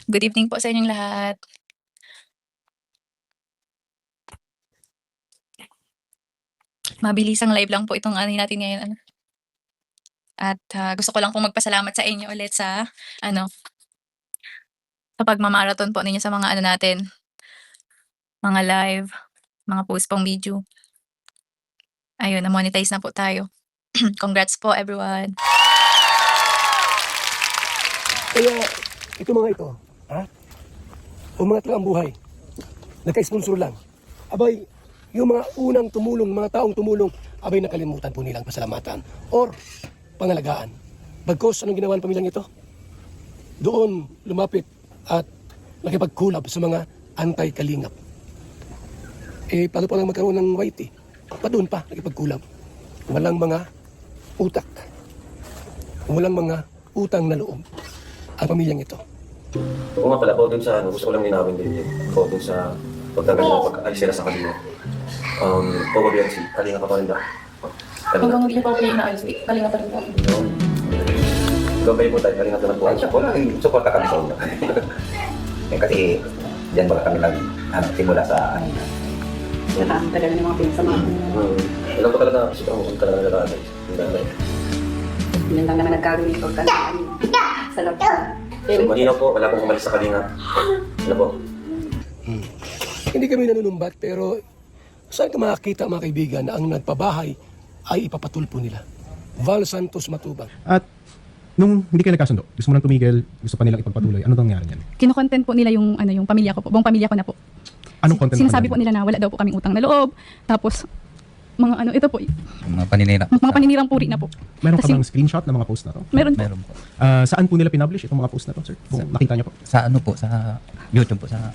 Good evening po sa inyong lahat. Mabilisang live lang po itong ano natin ngayon ano. At, gusto ko lang pong magpasalamat sa inyo ulit sa ano, sa pagma-marathon po ninyo sa mga ano natin, mga live, mga post pong video. Ayun, na-monetize na po tayo. Congrats po everyone. Kaya, ito mga ito, umangat lang ang buhay. Nagka-sponsor lang. Abay, yung mga unang tumulong, mga taong tumulong, abay nakalimutan po nilang pasalamatan or pangalagaan. Bagkos, anong ginawa ng pamilyang ito? Doon lumapit at nakipagkulab sa mga anti-kalingap. Paano pa lang magkaroon ng white doon pa nakipagkulab. Walang mga utak. Walang mga utang na loob ang pamilyang ito. Oo nga pala, dun sa gusto ko lang linawin din yun. Dun sa pagtanggal na pag-alis sila sa kanila. Probably si Kalinga pa pa rin daw. Hanggang hindi pa po inaalis, kalinga pa rin po. Gabay po tayo, Kalinga naman po. Support ka kami sa una. Kasi diyan baga kami simula sa Talaga ng mga pinagsamahan. Alam ko talaga, kasi kung talaga nalalaman. Yun lang naman nagkagawin ito sa labas. So, mahinaw po, wala pong umalis sa Kalinga. Ano po? Hindi kami nanunumbat pero saan ka makakita mga kaibigan na ang nagpabahay ay ipapatulpo nila? Val Santos Matubang. At nung hindi kayo nagkasundo, gusto mo nang tumigil, gusto pa nilang ipagpatuloy, ano nangyari niyan? Kino-content po nila yung yung pamilya ko po, buong pamilya ko na po. Anong content? Sinasabi po nila na wala daw po kaming utang na loob. Tapos mga ito po, mga paninira. mga paninirang puri na po. Meron ka Kasi- bang screenshot ng mga post na to? Meron po. Meron po. Saan po nila pinublish itong mga post na to, sir? Kung nakita niyo po. Sa ano po, sa YouTube po, sa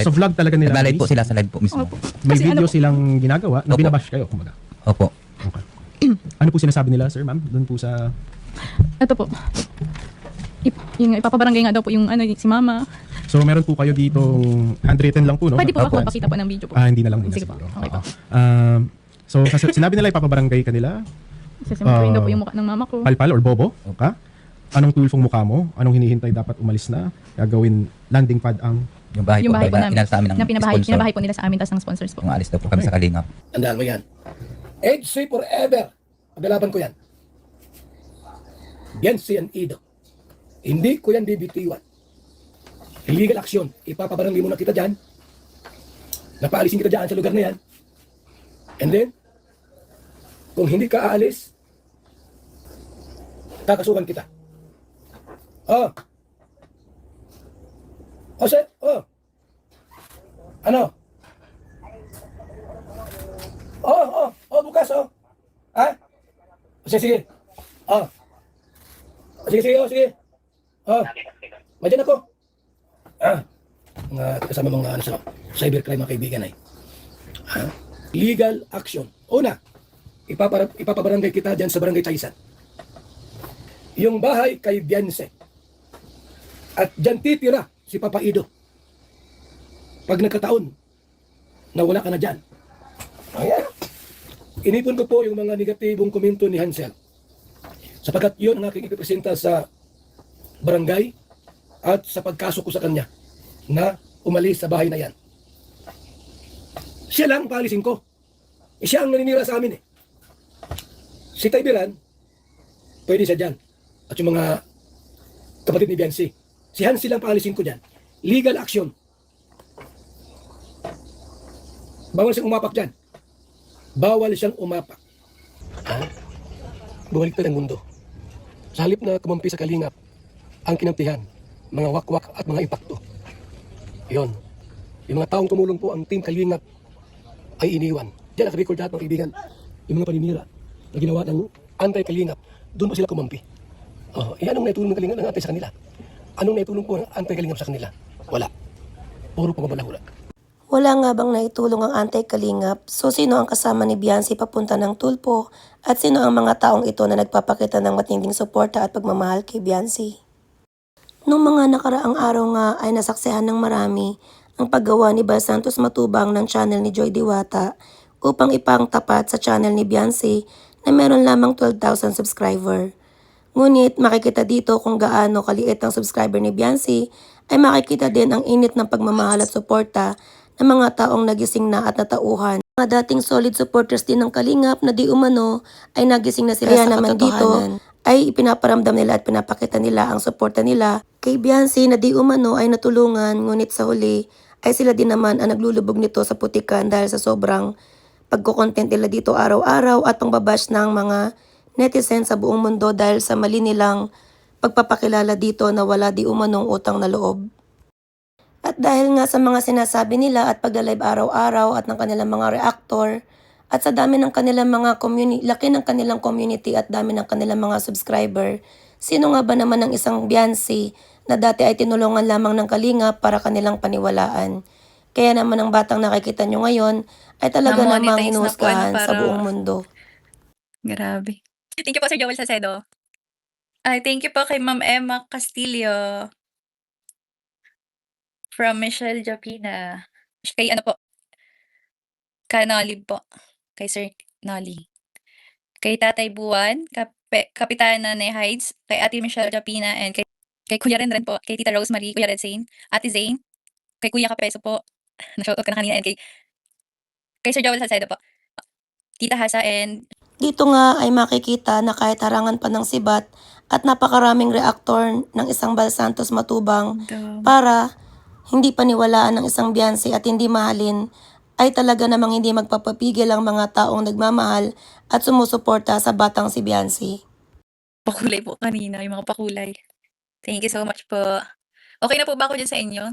So vlog talaga nila. Nagla-live po sila sa live po mismo. Opo. May Kasi video po, silang ginagawa na Opo. binabash kayo, kumbaga. Opo. Okay. Ano po sinasabi nila, sir, ma'am? Doon po sa... ito po. Yung ipapabarangay nga daw po yung si mama. So meron po kayo ditong handwritten lang po, no? Pwede po Opo. ako pakita po ng video po. Hindi na lang muna Sige po. siguro. Okay po. So sinabi nila ipapabarangay ka nila, Sasamuhin daw po yung mukha ng mama ko. palpal or bobo, ka? Anong tulfong mukha mo? Anong hinihintay dapat umalis na? Gagawin landing pad ang... Yung bahay Yung po, bahay po namin. inal sa amin ng Na pinabahay sponsor. po nila sa amin tas ng sponsors po. Kung alis daw po kami sa Kalingap. Tandaan mo yan. EDC forever. Paglalaban ko yan. Biansi and Ido. Hindi ko yan bibitiwan. Illegal action. Ipapabarangay muna kita dyan. Napaalisin kita dyan sa lugar na yan. And then, kung hindi ka aalis, kakasukan kita. Oh. Oh, sir. Oh. Ano? Oh, bukas, oh. Ha? Sige. Oh. Sige. Oh. Madyan ako. Mga kasama mga sa cybercrime mga kaibigan ay. Legal action. Una, ipapabarangay kita dyan sa barangay Taisan. Yung bahay kay Bianse. At dyan titira si Papa Ido. Pag nagkataon na wala ka na dyan. Ayan. Inipon ko po yung mga negatibong komento ni Hansel. Sapagkat yun ang aking ipipresenta sa barangay at sa pagkaso ko sa kanya na umalis sa bahay na yan. Siya lang paalisin ko. Siya ang naninira sa amin . Si Taybiran, pwede siya dyan. At yung mga kapatid ni Biancy. Si Hansel lang paalisin ko dyan. Legal action. Bawal siyang umapak dyan. Bawal siyang umapak. Bumaliktad ang mundo. Sa halip na kumampi sa Kalingap, ang kinampihan, mga wakwak at mga impakto. Yon. Yung mga taong tumulong po ang Team Kalingap ay iniwan. Diyan naka-record lahat mga kaibigan. Yung mga paninira na ginawa ng anti-Kalingap, doon po sila kumampi. Anong naitulong ng Kalingap ng anti sa kanila? Anong naitulong po ng anti-Kalingap sa kanila? Wala. Puro pamabalahula. Wala nga bang naitulong ang anti-kalingap? So sino ang kasama ni Biancy papunta ng tulpo? At sino ang mga taong ito na nagpapakita ng matinding suporta at pagmamahal kay Biancy? Noong mga nakaraang araw nga ay nasaksihan ng marami ang paggawa ni Val Santos Matubang ng channel ni Joy Diwata upang ipangtapat sa channel ni Biancy na meron lamang 12,000 subscriber. Ngunit makikita dito kung gaano kaliit ang subscriber ni Biancy, ay makikita din ang init ng pagmamahal at suporta ng mga taong nagising na at natauhan. Mga dating solid supporters din ng Kalingap na di umano ay nagising na sila sa naman dito ay ipinaparamdam nila at pinapakita nila ang suporta nila kay Biancy na di umano ay natulungan, ngunit sa huli ay sila din naman ang naglulubog nito sa putikan dahil sa sobrang pagkukontent nila dito araw-araw at pangbabash ng mga netizen sa buong mundo dahil sa mali nilang pagpapakilala dito na wala di umanong utang na loob. At dahil nga sa mga sinasabi nila at pagla-live araw-araw at ng kanilang mga reactor at sa dami ng kanilang mga laki ng kanilang community at dami ng kanilang mga subscriber, sino nga ba naman ang isang Biancy na dati ay tinulungan lamang ng Kalingap para kanilang paniwalaan? Kaya naman ang batang nakikita nyo ngayon ay talaga namang Na-monetize na po, hinuhusgahan sa para buong mundo. grabe. Thank you po Sir Joel Salcedo. Ay, thank you po kay Ma'am Emma Castillo from Michelle Japina. Kay ano po, kay Nolly po. Kay Sir Nolly. Kay Tatay Buwan, Kapitana ni Hides, kay Ate Michelle Japina, and kay Kuya Ren po, kay Tita Rosemary, Kuya Red Zane, Ate Zane, kay Kuya Kapeso po, na-shoutout ka na kanina, and kay Sir Joel Salcedo po, Tita Hasa, and Dito nga ay makikita na kahit harangan pa ng sibat at napakaraming reaktor ng isang Bal Santos matubang para hindi paniwalaan ng isang Biancy at hindi mahalin, ay talaga namang hindi magpapapigil ang mga taong nagmamahal at sumusuporta sa batang si Biancy. pakulay po kanina, yung mga pakulay. Thank you so much po. Okay na po ba ako dyan sa inyo?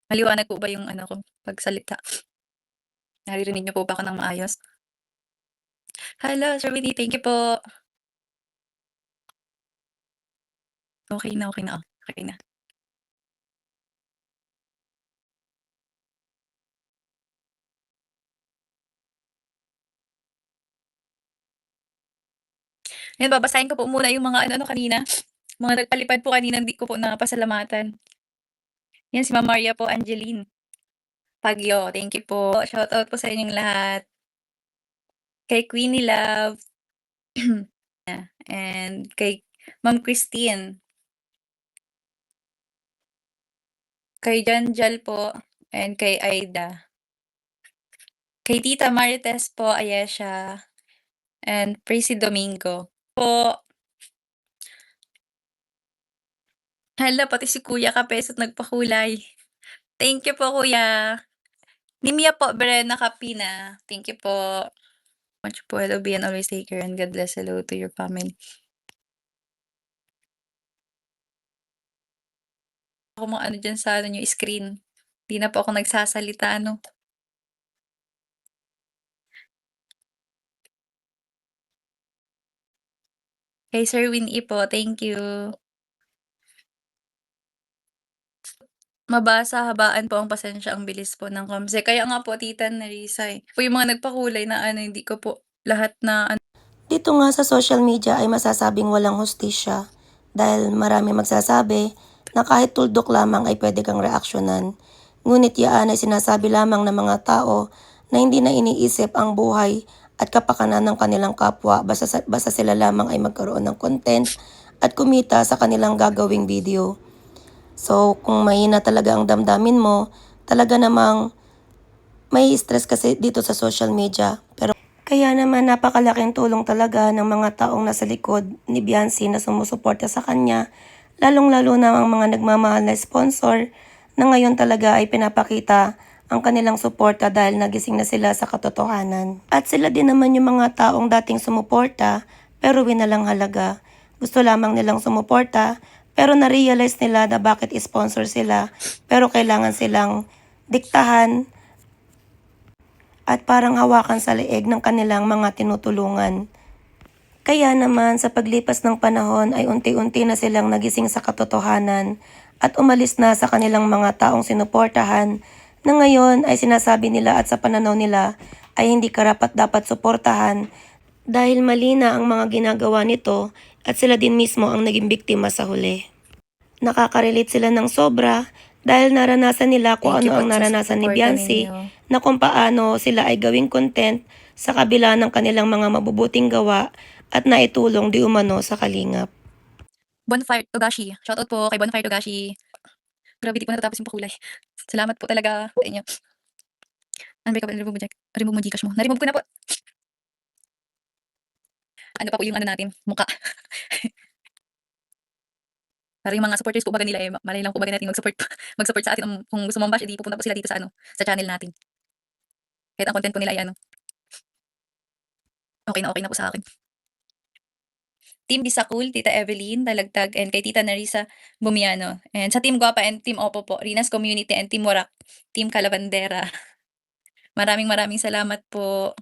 Maliwanag po ba yung ano ko, pagsalita? Naririnig niyo po ba ako ng maayos? Hello, Sir Winnie, thank you po. Okay na, okay na. Okay na. Yan, babasahin ko po muna yung mga ano kanina. Mga nagpalipad po kanina, hindi ko po napasalamatan. Yan, si Ma'am Maria po, Angeline Pagyo, thank you po. Shoutout po sa inyong lahat. Kay Queenie Love. And kay Ma'am Christine. Kay Janjal po. And kay Aida. Kay Tita Marites po, Ayesha. And Prissy Domingo. Po. Hala, pati si Kuya Kapeso't nagpakulay. Thank you po, Kuya. Nimia po, Berena Capina. Thank you po. Much po. Hello, be and always take care and God bless. Hello to your family. Ako mga ano dyan sa ano yung screen. Di na po ako nagsasalita, ano. Kay Sir Winnie po, thank you. Mabasa, habaan po ang pasensya, ang bilis po ng kamse. Kaya nga po, Tita Narisa, po yung mga nagpakulay na ano, hindi ko po lahat na ano. Dito nga sa social media ay masasabing walang hustisya dahil marami magsasabi na kahit tuldok lamang ay pwede kang reaksyonan. Ngunit yaan ay sinasabi lamang ng mga tao na hindi na iniisip ang buhay at kapakanan ng kanilang kapwa basta sila lamang ay magkaroon ng content at kumita sa kanilang gagawing video. So kung mahina talaga ang damdamin mo, talaga namang may stress kasi dito sa social media. Pero kaya naman napakalaking tulong talaga ng mga taong nasa likod ni Biancy na sumusuporta sa kanya, lalong-lalo na ang mga nagmamahal na sponsor na ngayon talaga ay pinapakita ang kanilang suporta dahil nagising na sila sa katotohanan. At sila din naman yung mga taong dating sumuporta pero winalang halaga. Gusto lamang nilang sumuporta pero na-realize nila na bakit sponsor sila pero kailangan silang diktahan at parang hawakan sa leeg ng kanilang mga tinutulungan. Kaya naman sa paglipas ng panahon ay unti-unti na silang nagising sa katotohanan at umalis na sa kanilang mga taong sinuportahan na ngayon ay sinasabi nila at sa pananaw nila ay hindi karapat-dapat suportahan dahil mali na ang mga ginagawa nito at sila din mismo ang naging biktima sa huli. Nakaka-relate sila ng sobra dahil naranasan nila kung Thank you ano ang po sa naranasan ni suporta Biancy ninyo. na kung paano sila ay gawing content sa kabila ng kanilang mga mabubuting gawa at naitulong di umano sa Kalingap. Bonfire Togashi. Shoutout po kay Bonfire Togashi. Grabe, di po natatapos yung pakulay. Salamat po talaga sa inyo. Unbreakable, remove mo Gcash mo. Na-remove ko na po. Ano pa po yung ano natin, mukha. Para yung mga supporters po baga nila malay lang po baga natin mag-support sa atin. Kung gusto mong bash, edi pupunta po sila dito sa sa channel natin. Kahit ang content po nila ay okay na po sa akin. Team Bisakul, Tita Evelyn, Talagtag, and kay Tita Narisa Bumiano. And sa Team Guapa and Team Opo po, Rinas Community and Team Warak, Team Calabandera. Maraming salamat po.